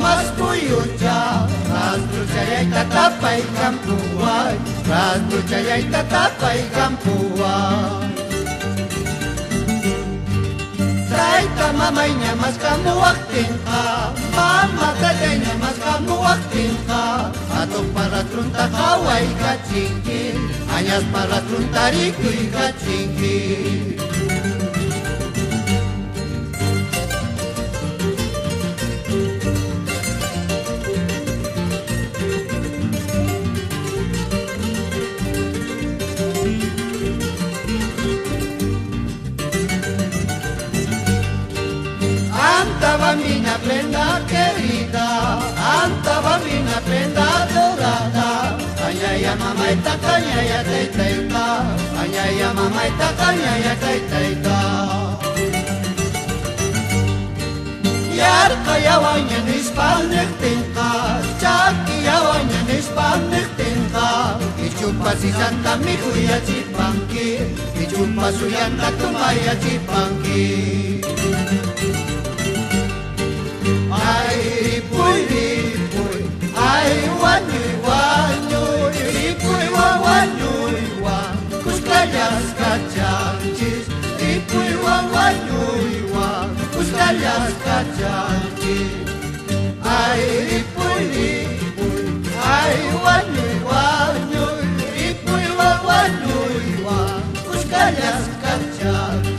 mas puyucha, rastro chayay tatapay kampuay, rastro chayay tatapay kampuay. Tayta mamaynya mas kamuwaktin ka, mama kadaynya mas kamuwaktin ka, atok para trunta kaway kachingkin, anyas para trunta rikuy kachingkin. Anta bambina prenda querida, anta bambina prenda dorada, cañaya mamaita, cañaya taitaita, cañaya mamaita, cañaya taitaita. Yar kayawanya nispalnektinka, chaki yawanya nispalnektinka, ichupa si santa mi kuya chipanki, ichupa suyanta tumaya chipanki. Ay puy ripuy, ay wanyuy wanyuy, ripuy wanyuy wan, kuskayas kachanchis, ripuy wanyuy wan, kuskayas kachanchis. Ay ripuy ripuy, ay wanyuy wanyuy, ripuy wanyuy wan, kuskayas kachanchis.